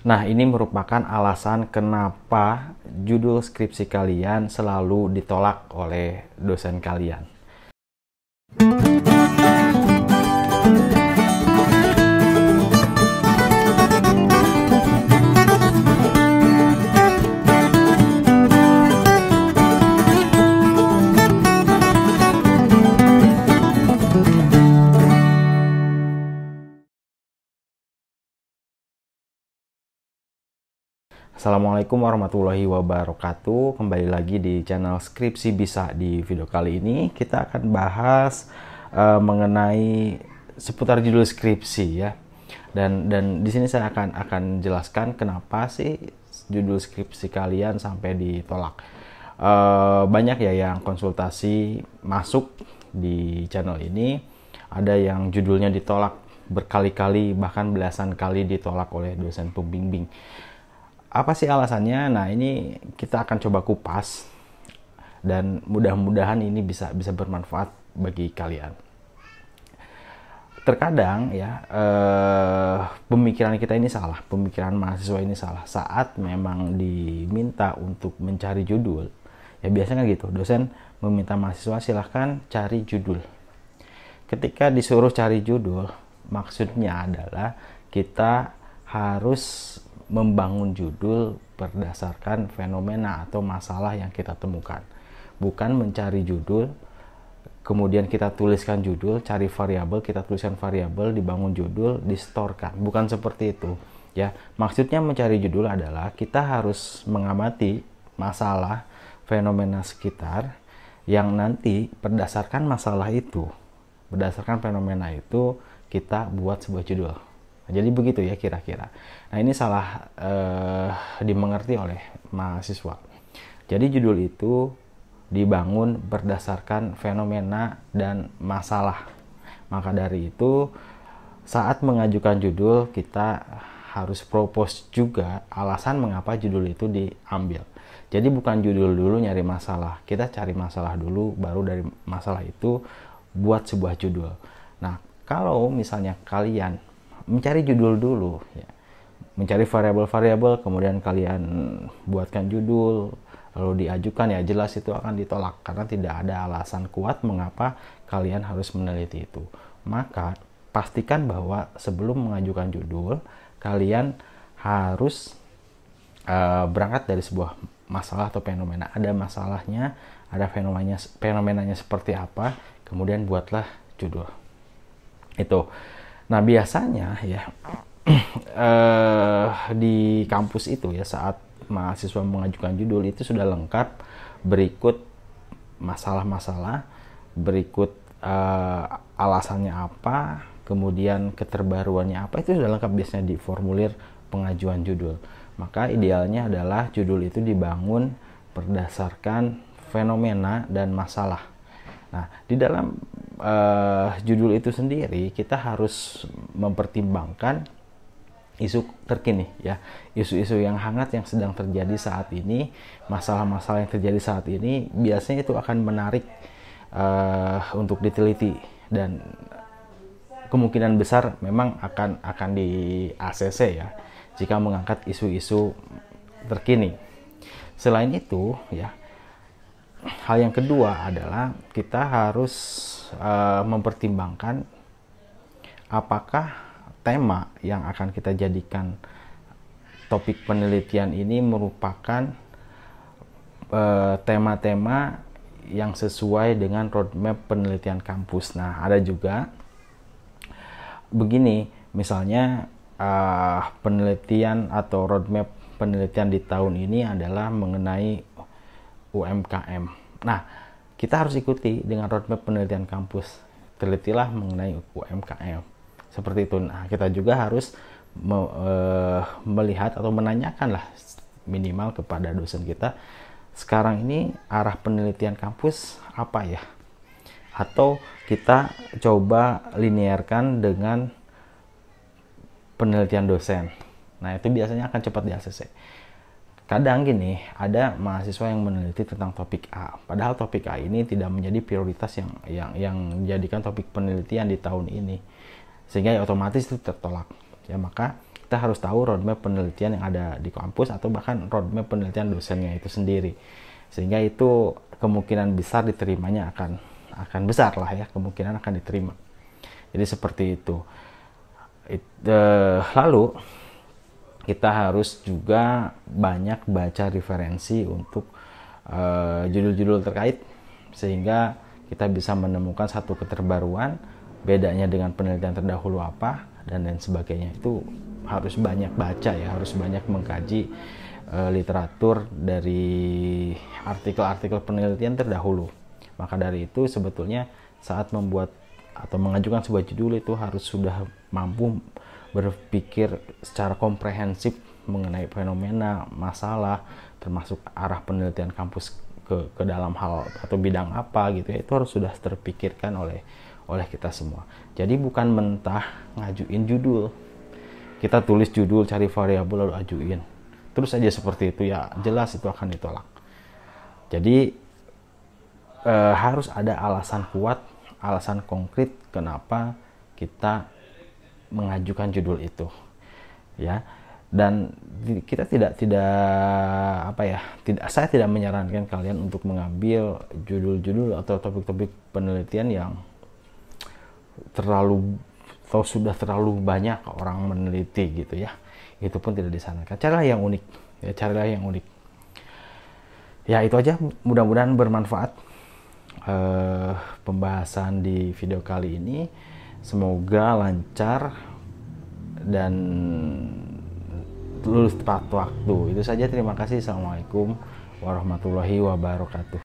Nah, ini merupakan alasan kenapa judul skripsi kalian selalu ditolak oleh dosen kalian. Assalamualaikum warahmatullahi wabarakatuh. Kembali lagi di channel Skripsi Bisa. Di video kali ini kita akan bahas mengenai seputar judul skripsi ya. Dan di sini saya akan jelaskan kenapa sih judul skripsi kalian sampai ditolak. Banyak ya yang konsultasi masuk di channel ini, ada yang judulnya ditolak berkali-kali, bahkan belasan kali ditolak oleh dosen pembimbing. Apa sih alasannya? Nah, ini kita akan coba kupas dan mudah-mudahan ini bisa bermanfaat bagi kalian. Terkadang ya pemikiran kita ini salah, pemikiran mahasiswa ini salah saat memang diminta untuk mencari judul. Ya biasanya gitu, dosen meminta mahasiswa silahkan cari judul. Ketika disuruh cari judul, maksudnya adalah kita harus membangun judul berdasarkan fenomena atau masalah yang kita temukan. Bukan mencari judul, kemudian kita tuliskan judul, cari variabel, kita tuliskan variabel, dibangun judul, distorkan. Bukan seperti itu. Ya, maksudnya mencari judul adalah kita harus mengamati masalah, fenomena sekitar yang nanti berdasarkan masalah itu, berdasarkan fenomena itu kita buat sebuah judul. Jadi begitu ya kira-kira. Nah, ini salah dimengerti oleh mahasiswa. Jadi judul itu dibangun berdasarkan fenomena dan masalah. Maka dari itu saat mengajukan judul kita harus propose juga alasan mengapa judul itu diambil. Jadi bukan judul dulu nyari masalah. Kita cari masalah dulu, baru dari masalah itu buat sebuah judul. Nah, kalau misalnya kalian mencari judul dulu ya, mencari variabel-variabel, kemudian kalian buatkan judul lalu diajukan, ya jelas itu akan ditolak karena tidak ada alasan kuat mengapa kalian harus meneliti itu. Maka pastikan bahwa sebelum mengajukan judul kalian harus berangkat dari sebuah masalah atau fenomena. Ada masalahnya, ada fenomenanya seperti apa, kemudian buatlah judul itu. Nah, biasanya ya di kampus itu ya, saat mahasiswa mengajukan judul itu sudah lengkap berikut masalah-masalah, berikut alasannya apa, kemudian keterbaruannya apa, itu sudah lengkap biasanya di formulir pengajuan judul. Maka idealnya adalah judul itu dibangun berdasarkan fenomena dan masalah. Nah, di dalam judul itu sendiri kita harus mempertimbangkan isu terkini ya, isu-isu yang hangat yang sedang terjadi saat ini, masalah-masalah yang terjadi saat ini biasanya itu akan menarik untuk diteliti dan kemungkinan besar memang akan di ACC ya jika mengangkat isu-isu terkini. Selain itu ya, hal yang kedua adalah kita harus mempertimbangkan apakah tema yang akan kita jadikan topik penelitian ini merupakan tema-tema yang sesuai dengan roadmap penelitian kampus. Nah, ada juga begini, misalnya penelitian atau roadmap penelitian di tahun ini adalah mengenai UMKM. Nah, kita harus ikuti dengan roadmap penelitian kampus. Telitilah mengenai UMKM. Seperti itu. Nah, kita juga harus melihat atau menanyakan lah minimal kepada dosen kita, sekarang ini arah penelitian kampus apa ya? Atau kita coba linearkan dengan penelitian dosen. Nah, itu biasanya akan cepat di ACC. Kadang gini, ada mahasiswa yang meneliti tentang topik A, padahal topik A ini tidak menjadi prioritas yang menjadikan topik penelitian di tahun ini, sehingga ya otomatis itu tertolak. Ya, maka kita harus tahu roadmap penelitian yang ada di kampus atau bahkan roadmap penelitian dosennya itu sendiri, sehingga itu kemungkinan besar diterimanya akan besar lah ya, kemungkinan akan diterima. Jadi seperti itu. Lalu kita harus juga banyak baca referensi untuk judul-judul terkait, sehingga kita bisa menemukan satu keterbaruan, bedanya dengan penelitian terdahulu apa, dan lain sebagainya. Itu harus banyak baca ya, harus banyak mengkaji literatur dari artikel-artikel penelitian terdahulu. Maka dari itu sebetulnya saat membuat atau mengajukan sebuah judul itu harus sudah mampu berpikir secara komprehensif mengenai fenomena, masalah, termasuk arah penelitian kampus ke dalam hal atau bidang apa gitu ya. Itu harus sudah terpikirkan oleh kita semua. Jadi bukan mentah ngajuin judul. Kita tulis judul, cari variabel lalu ajuin. Terus aja seperti itu ya, jelas itu akan ditolak. Jadi harus ada alasan kuat, alasan konkret kenapa kita mengajukan judul itu. Ya. Dan kita saya tidak menyarankan kalian untuk mengambil judul-judul atau topik-topik penelitian yang sudah terlalu banyak orang meneliti gitu ya. Itu pun tidak disarankan. Carilah yang unik ya, carilah yang unik. Ya itu aja, mudah-mudahan bermanfaat pembahasan di video kali ini. Semoga lancar dan lulus tepat waktu. Itu saja, terima kasih. Assalamualaikum warahmatullahi wabarakatuh.